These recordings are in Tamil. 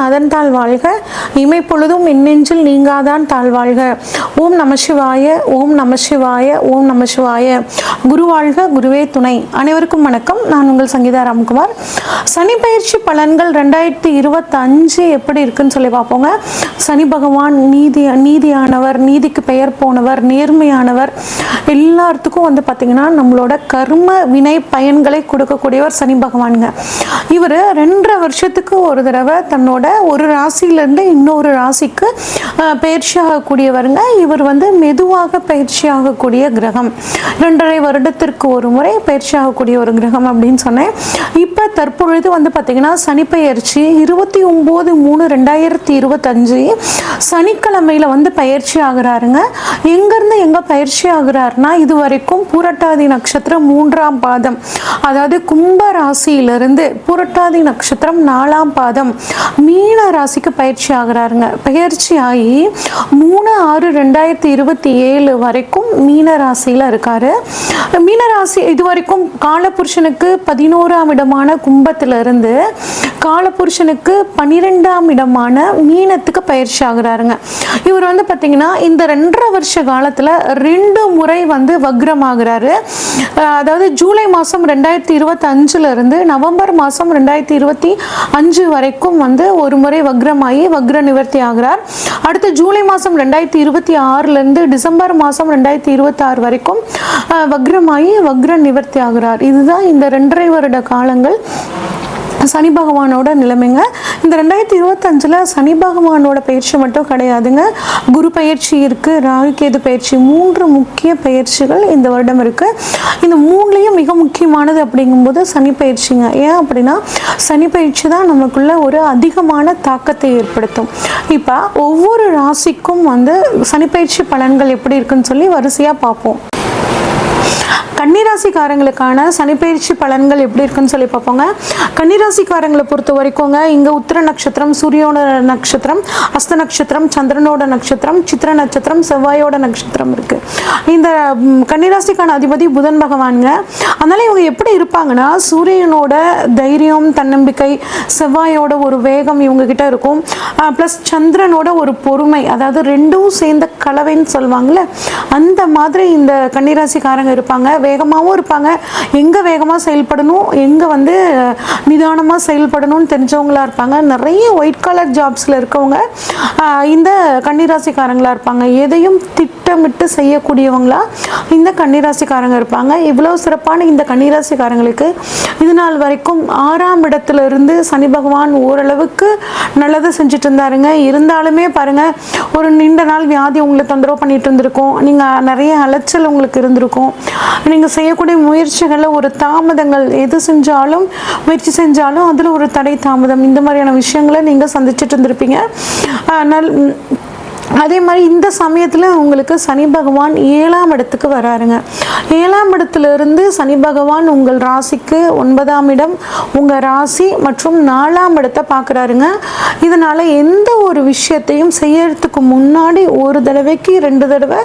அதன் தாழ் வாழ்க, இமைப்பொழுதும் எண்ணெஞ்சில் நீங்காதான் தாழ்வாழ்க. ஓம் நம சிவாய, ஓம் நம சிவாய, ஓம் நம சிவாய. குரு வாழ்க, குருவே துணை. அனைவருக்கும் வணக்கம். நான் உங்கள் சங்கீதா ராம்குமார். சனி பயிற்சி பலன்கள் 2025 எப்படி இருக்குன்னு சொல்லி பார்ப்போங்க. சனி பகவான் நீதியானவர், நீதிக்கு பெயர் போனவர், நேர்மையானவர். எல்லாத்துக்கும் வந்து பார்த்தீங்கன்னா நம்மளோட கர்ம வினை பயன்களை கொடுக்கக்கூடியவர் சனி பகவானுங்க. இவர் 2.5 வருஷத்துக்கு ஒரு தடவை தன்னோட ஒரு ராசியிலேருந்து இன்னொரு ராசிக்கு பயிற்சி ஆகக்கூடியவருங்க. இவர் வந்து மெதுவாக பயிற்சி ஆகக்கூடிய கிரகம். 2.5 வருடத்திற்கு ஒரு முறை பயிற்சி ஆகக்கூடிய ஒரு கிரகம் அப்படின்னு சொன்னேன். இப்போ தற்பொழுது வந்து பார்த்தீங்கன்னா சனி பயிற்சி 29/3/2025 சனிக்கிழமையில் வந்து பயிற்சி ஆகிறாருங்க. எங்கேருந்து எங்கே பயிற்சி ஆகிறாருன்னா, இது வரைக்கும் பூரட்டாதி நட்சத்திரம் 3ஆம் பாதம், அதாவது கும்ப ராசியிலிருந்து பூரட்டாதி நட்சத்திரம் 4ஆம் பாதம் மீன ராசிக்கு பயிற்சி ஆகிறாருங்க. பயிற்சி ஆகி 3/6/2027 வரைக்கும் மீன ராசியில் இருக்காரு. மீனராசி இது வரைக்கும் காலபுருஷனுக்கு 11ஆம் இடமான கும்பத்திலிருந்து காலபுருஷனுக்கு 12ஆம் இடமான மீனத்துக்கு பயிற்சி ஆகிறாருங்க. இவர் வந்து பார்த்தீங்கன்னா இந்த 2.5 வருஷ காலத்தில் 2 முறை வந்து வக்ரம் ஆகிறாரு. அதாவது ஜூலை மாதம் 2025 இருந்து நவம்பர் மாதம் 2025 வரைக்கும் வந்து ஒரு முறை வக்ரமாகி வக்ர நிவர்த்தி ஆகிறார். அடுத்து ஜூலை மாதம் 2026 டிசம்பர் மாதம் 2026 வரைக்கும் வக்ரமாகி வக்ர நிவர்த்தி ஆகிறார். இதுதான் இந்த 2.5 வருட காலங்கள் சனி பகவானோட நிலைமைங்க. இந்த 2025 சனி பகவானோட பயிற்சி மட்டும் கிடையாதுங்க. குரு பயிற்சி இருக்குது, ராகு கேது பயிற்சி, 3 முக்கிய பயிற்சிகள் இந்த வருடம் இருக்குது. இந்த 3லையும் மிக முக்கியமானது அப்படிங்கும்போது சனி பயிற்சிங்க. ஏன் அப்படின்னா சனி பயிற்சி தான் நமக்குள்ள ஒரு அதிகமான தாக்கத்தை ஏற்படுத்தும். இப்போ ஒவ்வொரு ராசிக்கும் வந்து சனி பயிற்சி பலன்கள் எப்படி இருக்குன்னு சொல்லி வரிசையாக பார்ப்போம். கன்னிராசிக்காரங்களுக்கான சனிப்பயிற்சி பலன்கள் எப்படி இருக்குன்னு சொல்லி பார்ப்போங்க. கன்னிராசிக்காரங்களை பொறுத்த வரைக்கும்ங்க, இங்கே உத்திர நட்சத்திரம், சூரியோட நட்சத்திரம், அஸ்த நட்சத்திரம், சந்திரனோட நட்சத்திரம், சித்திர நட்சத்திரம், செவ்வாயோட நட்சத்திரம் இருக்கு. இந்த கன்னிராசிக்கான அதிபதி புதன் பகவானுங்க. அதனால இவங்க எப்படி இருப்பாங்கன்னா, சூரியனோட தைரியம், தன்னம்பிக்கை, செவ்வாயோட ஒரு வேகம் இவங்க கிட்ட இருக்கும். ப்ளஸ் சந்திரனோட ஒரு பொறுமை, அதாவது 2ம் சேர்ந்த கலவைன்னு சொல்லுவாங்கள்ல, அந்த மாதிரி இந்த கன்னிராசிக்காரங்க இருப்பாங்க. வேகமாகவும் இருப்பாங்க. எங்கே வேகமாக செயல்படணும், எங்கே வந்து நிதானமாக செயல்படணும்னு தெரிஞ்சவங்களாக இருப்பாங்க. நிறைய ஒயிட் கலர் ஜாப்ஸில் இருக்கவங்க இந்த கன்னிராசிக்காரங்களாக இருப்பாங்க. எதையும் திட்டமிட்டு செய்யக்கூடியவங்களா இந்த கன்னிராசிக்காரங்க இருப்பாங்க. இவ்வளோ சிறப்பான இந்த கன்னிராசிக்காரங்களுக்கு இது நாள் வரைக்கும் 6ஆம் இடத்துல இருந்து சனி பகவான் ஓரளவுக்கு நல்லது செஞ்சுட்டு இருந்தாருங்க. இருந்தாலுமே பாருங்கள், ஒரு நீண்ட நாள் வியாதி உங்களை தொந்தரவு பண்ணிட்டு இருந்திருக்கும். நீங்கள் நிறைய அலைச்சல் உங்களுக்கு இருந்திருக்கும். நீங்கள் செய்யக்கூடிய முயற்சிகளில் ஒரு தாமதங்கள், எது செஞ்சாலும் முயற்சி செஞ்சாலும் அதில் ஒரு தடை தாமதம், இந்த மாதிரியான விஷயங்களை நீங்கள் சந்திச்சுட்டு இருந்திருப்பீங்க. அதே மாதிரி இந்த சமயத்தில் உங்களுக்கு சனி பகவான் 7ஆம் இடத்துக்கு வராருங்க. 7ஆம் இடத்துலேருந்து சனி பகவான் உங்கள் ராசிக்கு 9ஆம் இடம், உங்கள் ராசி மற்றும் 4ஆம் இடத்தை பார்க்குறாருங்க. இதனால் எந்த ஒரு விஷயத்தையும் செய்யறதுக்கு முன்னாடி ஒரு தடவைக்கு 2 தடவை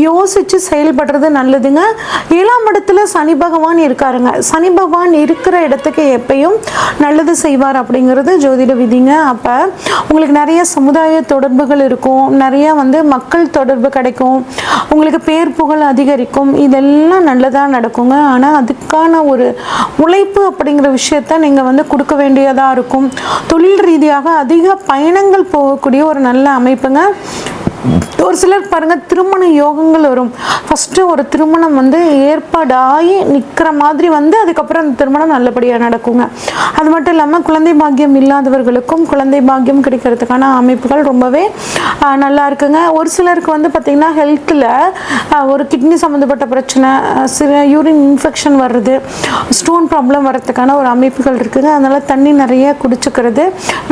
யோசித்து செயல்படுறது நல்லதுங்க. 7ஆம் இடத்துல சனி பகவான் இருக்காருங்க. சனி பகவான் இருக்கிற இடத்துக்கு எப்பயும் நல்லது செய்வார் அப்படிங்கிறது ஜோதிட விதிங்க. அப்போ உங்களுக்கு நிறைய சமுதாய தொடர்புகள் இருக்கும், நிறைய வந்து மக்கள் தொடர்பு கிடைக்கும், உங்களுக்கு பேர் புகழ் அதிகரிக்கும். இதெல்லாம் நல்லதாக நடக்குங்க. ஆனால் அதுக்கான ஒரு உழைப்பு அப்படிங்கிற விஷயத்த நீங்கள் வந்து கொடுக்க வேண்டியதாக இருக்கும். தொழில் ரீதியாக அதிக பயணங்கள் போகக்கூடிய ஒரு நல்ல அமைப்புங்க. ஒரு சிலர் பாருங்கள், திருமண யோகங்கள் வரும். ஃபஸ்ட்டு ஒரு திருமணம் வந்து ஏற்பாடாகி நிற்கிற மாதிரி வந்து அதுக்கப்புறம் அந்த திருமணம் நல்லபடியாக நடக்குங்க. அது மட்டும் இல்லாமல் குழந்தை பாக்கியம் இல்லாதவர்களுக்கும் குழந்தை பாக்கியம் கிடைக்கிறதுக்கான அமைப்புகள் ரொம்பவே நல்லா இருக்குங்க. ஒரு சிலருக்கு வந்து பார்த்திங்கன்னா ஹெல்த்தில் ஒரு கிட்னி சம்மந்தப்பட்ட பிரச்சனை, யூரின் இன்ஃபெக்ஷன் வர்றது, ஸ்டோன் ப்ராப்ளம் வர்றதுக்கான ஒரு அமைப்புகள் இருக்குங்க. அதனால் தண்ணி நிறைய குடிச்சுக்கிறது,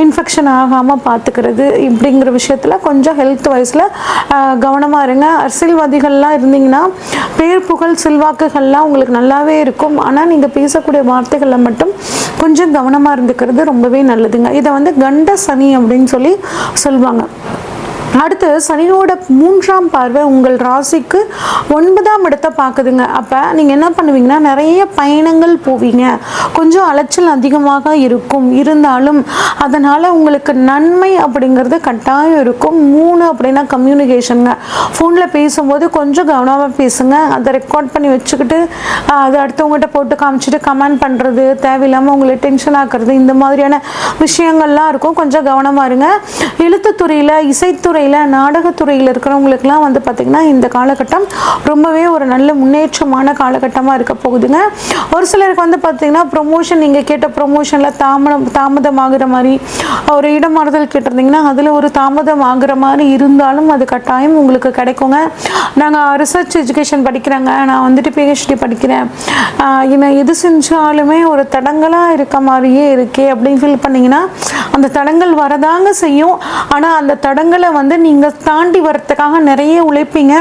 இன்ஃபெக்ஷன் ஆகாமல் பார்த்துக்கிறது, இப்படிங்கிற விஷயத்தில் கொஞ்சம் ஹெல்த் வைஸில் கவனமாக இருங்க. அரசியல்வாதிகள்லாம் இருந்தீங்கன்னா பேர் புகழ் செல்வாக்குகள்லாம் உங்களுக்கு நல்லாவே இருக்கும். ஆனால் நீங்கள் பேசக்கூடிய வார்த்தைகளில் மட்டும் கொஞ்சம் கவனமாக இருந்துக்கிறது ரொம்பவே நல்லதுங்க. இதை வந்து கண்ட சனி அப்படின்னு சொல்லி சொல்லுவாங்க. அடுத்து சனியோட 3ஆம் பார்வை உங்கள் ராசிக்கு 9ஆம் இடத்தை பார்க்குதுங்க. அப்போ நீங்கள் என்ன பண்ணுவீங்கன்னா நிறைய பயணங்கள் போவீங்க, கொஞ்சம் அலைச்சல் அதிகமாக இருக்கும், இருந்தாலும் அதனால் உங்களுக்கு நன்மை அப்படிங்கிறது கட்டாயம் இருக்கும். 3 அப்படின்னா கம்யூனிகேஷனுங்க. ஃபோனில் பேசும்போது கொஞ்சம் கவனமாக பேசுங்க, அதை ரெக்கார்ட் பண்ணி வச்சுக்கிட்டு அதை அடுத்தவங்ககிட்ட போட்டு காமிச்சிட்டு கமெண்ட் பண்ணுறது, தேவையில்லாமல் உங்களை டென்ஷன் ஆக்குறது, இந்த மாதிரியான விஷயங்கள்லாம் இருக்கும். கொஞ்சம் கவனமாக இருங்க. எழுத்துத்துறையில், இசைத்துறையில், நாடகத்துறையில் இருக்கிறவங்களுக்குலாம் வந்து பார்த்திங்கன்னா இந்த காலகட்டம் ரொம்பவே ஒரு நல்ல முன்னேற்றமான காலகட்டமாக இருக்க போகுதுங்க. ஒரு சிலருக்கு வந்து பார்த்திங்கன்னா ப்ரொமோஷன், நீங்கள் கேட்ட ப்ரொமோஷனில் தாமதமாகிற மாதிரி, ஒரு இடமாறுதல் கேட்டிருந்தீங்கன்னா அதில் ஒரு தாமதம் ஆகிற மாதிரி இருந்தாலும் அது கட்டாயம் உங்களுக்கு கிடைக்குங்க. நாங்கள் ரிசர்ச் எஜுகேஷன் படிக்கிறேங்க, நான் வந்துட்டு PhD படிக்கிறேன், என்ன எது செஞ்சாலுமே ஒரு தடங்களாக இருக்க மாதிரியே இருக்கே அப்படின்னு ஃபீல் பண்ணிங்கன்னா அந்த தடங்கள் வரதாங்க செய்யும். ஆனால் அந்த தடங்களை வந்து நீங்கள் தாண்டி வரத்துக்காக நிறைய உழைப்பீங்க.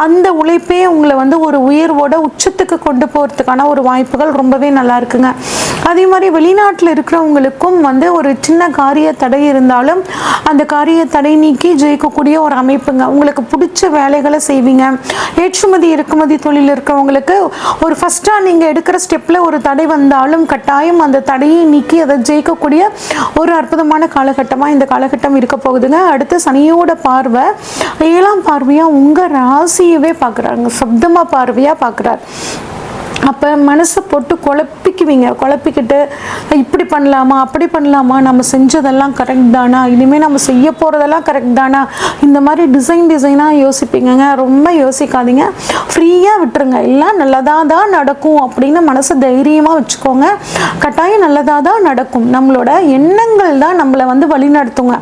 அந்த உழைப்பே உங்களை வந்து ஒரு உயர்வோட உச்சத்துக்கு கொண்டு போகிறதுக்கான ஒரு வாய்ப்புகள் ரொம்பவே நல்லா இருக்குங்க. அதே மாதிரி வெளிநாட்டில் இருக்கிறவங்களுக்கும் வந்து ஒரு சின்ன காரிய தடை இருந்தாலும் அந்த காரிய தடை நீக்கி ஜெயிக்கக்கூடிய ஒரு அமைப்புங்க. உங்களுக்கு பிடிச்ச வேலைகளை செய்வீங்க. ஏற்றுமதி இறக்குமதி தொழில் இருக்கிறவங்களுக்கு ஒரு ஃபஸ்ட்டாக நீங்கள் எடுக்கிற ஸ்டெப்பில் ஒரு தடை வந்தாலும் கட்டாயம் அந்த தடையை நீக்கி அதை ஜெயிக்கக்கூடிய ஒரு அற்புதமான காலகட்டமாக இந்த காலகட்டம் இருக்க போகுதுங்க. அடுத்து சனியோட பார்வை 7ஆம் பார்வையாக உங்கள் ராசியவே பார்க்குறாங்க, சப்தமாக பார்வையாக பார்க்குறார். அப்போ மனசை போட்டு குழப்பிக்கிட்டு இப்படி பண்ணலாமா, அப்படி பண்ணலாமா, நம்ம செஞ்சதெல்லாம் கரெக்ட் தானா, இனிமேல் நம்ம செய்ய போகிறதெல்லாம் கரெக்ட் தானா, இந்த மாதிரி டிசைனாக யோசிப்பீங்க. ரொம்ப யோசிக்காதீங்க, ஃப்ரீயாக விட்டுருங்க. எல்லாம் நல்லதாக தான் நடக்கும் அப்படின்னு மனசை தைரியமாக வச்சுக்கோங்க. கட்டாயம் நல்லதாக தான் நடக்கும். நம்மளோட எண்ணங்கள் தான் நம்மளை வந்து வழி நடத்துங்க.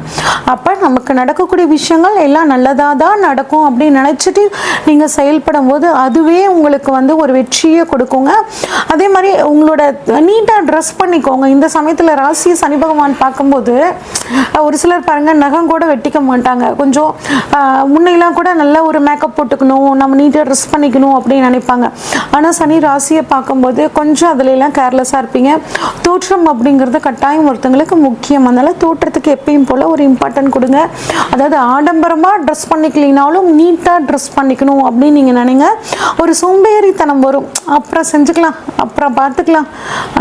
அப்போ நமக்கு நடக்கக்கூடிய விஷயங்கள் எல்லாம் நல்லதாக தான் நடக்கும் அப்படின்னு நினச்சிட்டு நீங்கள் செயல்படும் போது அதுவே உங்களுக்கு வந்து ஒரு வெற்றியை கொடுக்கும். அதே மாதிரி உங்களோட நீட்டாக ட்ரெஸ் பண்ணிக்கோங்க. இந்த சமயத்தில் ராசி சனி பகவான் பார்க்கும்போது ஒரு சிலர் பாருங்க நகம் கூட வெட்டிக்க மாட்டாங்க. கொஞ்சம் முன்னையெல்லாம் கூட நல்ல ஒரு மேக்கப் போட்டுக்கணும், நம்ம நீட்டாக ட்ரெஸ் பண்ணிக்கணும் அப்படின்னு நினைப்பாங்க. ஆனால் சனி ராசியை பார்க்கும்போது கொஞ்சம் அதுலலாம் கேர்லெஸ்ஸாக இருப்பீங்க. தோற்றம் அப்படிங்கிறது கட்டாயம் ஒருத்தங்களுக்கு முக்கியம். அதனால் தோற்றத்துக்கு எப்பயும் போல் ஒரு இம்பார்ட்டன்ட் கொடுங்க. அதாவது ஆடம்பரமாக ட்ரெஸ் பண்ணிக்கலினாலும் நீட்டாக ட்ரெஸ் பண்ணிக்கணும் அப்படின்னு நீங்கள் நினைங்க. ஒரு சோம்பேறித்தனம் வரும், அப்புறம் செஞ்சுக்கலாம், அப்புறம் பார்த்துக்கலாம்,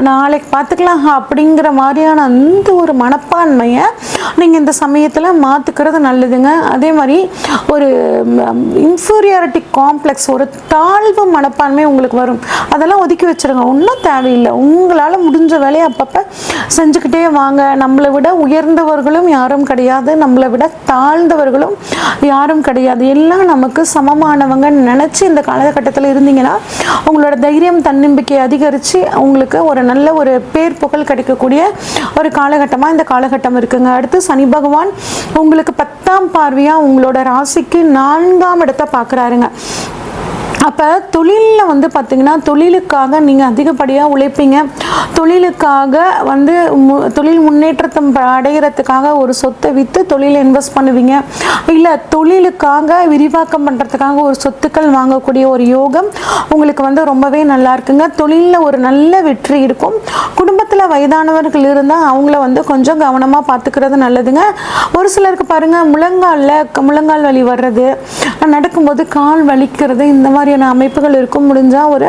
நாளைக்கு பார்த்துக்கலாம் அப்படிங்கிற மாதிரியான அந்த ஒரு மனப்பான்மையை நீங்கள் இந்த சமயத்தில் மாற்றுக்கிறது நல்லதுங்க. அதே மாதிரி ஒரு இன்ஃபீரியாரிட்டி காம்ப்ளெக்ஸ், ஒரு தாழ்வு மனப்பான்மை உங்களுக்கு வரும். அதெல்லாம் ஒதுக்கி வச்சுருங்க, ஒன்றும் தேவையில்லை. உங்களால் முடிஞ்ச வேலையை அப்பப்போ செஞ்சுக்கிட்டே வாங்க. நம்மளை விட உயர்ந்தவர்களும் யாரும் கிடையாது, நம்மளை விட தாழ்ந்தவர்களும் யாரும் கிடையாது, எல்லாம் நமக்கு சமமானவங்க நினச்சி இந்த காலகட்டத்தில் இருந்தீங்கன்னா உங்களோட தைரியம் தன்னம்பிக்கை அதிகரித்து உங்களுக்கு ஒரு நல்ல ஒரு பேர் புகழ் கிடைக்கக்கூடிய ஒரு காலகட்டமாக இந்த காலகட்டம் இருக்குங்க. அடுத்து சனி பகவான் உங்களுக்கு 10ஆம் பார்வையாக உங்களோட ராசிக்கு 4ஆம் இடத்தை பார்க்குறாருங்க. அப்போ தொழிலில் வந்து பார்த்திங்கன்னா தொழிலுக்காக நீங்கள் அதிகப்படியாக உழைப்பீங்க. தொழிலுக்காக வந்து தொழில் முன்னேற்றத்தை அடைகிறதுக்காக ஒரு சொத்தை விற்று தொழில் இன்வெஸ்ட் பண்ணுவீங்க. இல்லை தொழிலுக்காக விரிவாக்கம் பண்ணுறதுக்காக ஒரு சொத்துக்கள் வாங்கக்கூடிய ஒரு யோகம் உங்களுக்கு வந்து ரொம்பவே நல்லா இருக்குங்க. தொழிலில் ஒரு நல்ல வெற்றி இருக்கும். குடும்பத்தில் வயதானவர்கள் இருந்தால் அவங்கள வந்து கொஞ்சம் கவனமாக பார்த்துக்கிறது நல்லதுங்க. ஒரு சிலருக்கு பாருங்கள் முழங்கால் வலி வர்றது, நடக்கும்போது கால் வலிக்கிறது, இந்த மாதிரியான அமைப்புகள் இருக்கும். முடிஞ்சால் ஒரு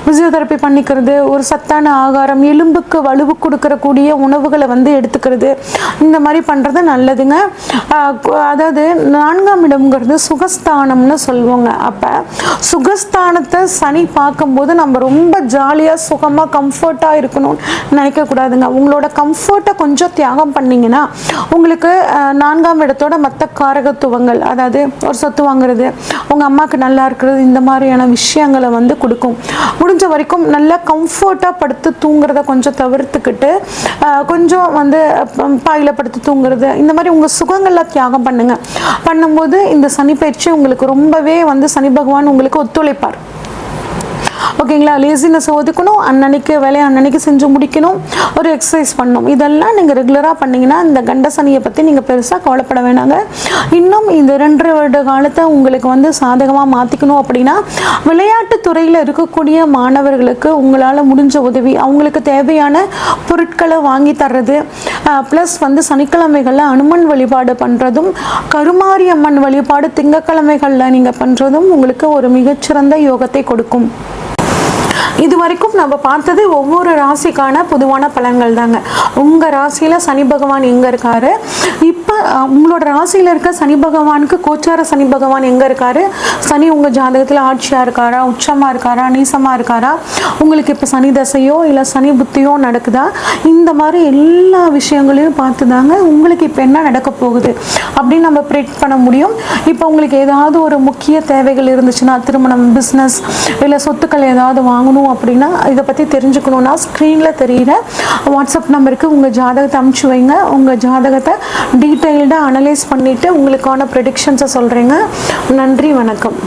பிசியோதெரப்பி பண்ணிக்கிறது, ஒரு சத்தான ஆகாரம், எலும்புக்கு வலுவு கொடுக்கறக்கூடிய உணவுகளை வந்து எடுத்துக்கிறது, இந்த மாதிரி பண்ணுறது நல்லதுங்க. அதாவது 4ஆம் இடம்ங்கிறது சுகஸ்தானம்னு சொல்லுவாங்க. அப்போ சுகஸ்தானத்தை சனி பார்க்கும்போது நம்ம ரொம்ப ஜாலியாக சுகமாக கம்ஃபர்ட்டாக இருக்கணும்னு நினைக்கக்கூடாதுங்க. உங்களோட கம்ஃபர்ட்டை கொஞ்சம் தியாகம் பண்ணிங்கன்னா உங்களுக்கு 4ஆம் இடத்தோட மற்ற காரகத்துவங்கள், அதாவது ஒரு சொத்து வாங்குறது, உங்கள் அம்மாவுக்கு நல்லா இருக்கிறது, இந்த மாதிரியான விஷயங்களை வந்து கொடுக்கும். முடிஞ்ச வரைக்கும் நல்லா கம்ஃபர்ட்டாக படுத்து தூங்குறத கொஞ்சம் தவிர்த்துக்கிட்டு கொஞ்சம் வந்து பாயில் படுத்து தூங்குறது, இந்த மாதிரி உங்கள் சுகங்களில் தியாகம் பண்ணும்போது இந்த சனி பயிற்சி உங்களுக்கு ரொம்பவே வந்து சனி பகவான் உங்களுக்கு ஒத்துழைப்பார். ஓகேங்களா? லேசினஸ் ஒதுக்கணும், அன்னன்னைக்கு வேலையை அன்னன்னைக்கு செஞ்சு முடிக்கணும், ஒரு எக்ஸசைஸ் பண்ணணும். இதெல்லாம் நீங்கள் ரெகுலராக பண்ணிங்கன்னா இந்த கண்ட சனியை பற்றி நீங்கள் பெருசாக கவலைப்பட வேணாங்க. இன்னும் இந்த 2 வருட காலத்தை உங்களுக்கு வந்து சாதகமாக மாற்றிக்கணும் அப்படின்னா விளையாட்டு துறையில் இருக்கக்கூடிய மாணவர்களுக்கு உங்களால் முடிஞ்ச உதவி, அவங்களுக்கு தேவையான பொருட்களை வாங்கி தர்றது, ப்ளஸ் வந்து சனிக்கிழமைகளில் அனுமன் வழிபாடு பண்ணுறதும், கருமாரி அம்மன் வழிபாடு திங்கக்கிழமைகளில் நீங்கள் பண்ணுறதும் உங்களுக்கு ஒரு மிகச்சிறந்த யோகத்தை கொடுக்கும். இது வரைக்கும் நம்ம பார்த்தது ஒவ்வொரு ராசிக்கான பொதுவான பலன்கள் தாங்க. உங்கள் ராசியில் சனி பகவான் எங்கே இருக்காரு, இப்போ உங்களோட ராசியில் இருக்க சனி பகவானுக்கு கோச்சார சனி பகவான் எங்கே இருக்காரு, சனி உங்கள் ஜாதகத்தில் ஆட்சியாக இருக்காரா, உச்சமாக இருக்காரா, நீசமாக இருக்காரா, உங்களுக்கு இப்போ சனி தசையோ இல்லை சனி புத்தியோ நடக்குதா, இந்த மாதிரி எல்லா விஷயங்களையும் பார்த்து தாங்க உங்களுக்கு இப்போ என்ன நடக்க போகுது அப்படின்னு நம்ம ப்ரெடிக்ட் பண்ண முடியும். இப்போ உங்களுக்கு ஏதாவது ஒரு முக்கிய தேவைகள் இருந்துச்சுன்னா, திருமணம், பிஸ்னஸ் இல்லை சொத்துக்கள் ஏதாவது வாங்கணும் அப்படின்னா, இதை பற்றி தெரிஞ்சுக்கணுன்னா ஸ்க்ரீனில் தெரிகிற வாட்ஸ்அப் நம்பருக்கு உங்கள் ஜாதகத்தை அனுப்பிச்சு வைங்க. உங்கள் ஜாதகத்தை டீட்டெயில்டாக அனலைஸ் பண்ணிவிட்டு உங்களுக்கான ப்ரெடிக்ஷன்ஸை சொல்கிறேங்க. நன்றி, வணக்கம்.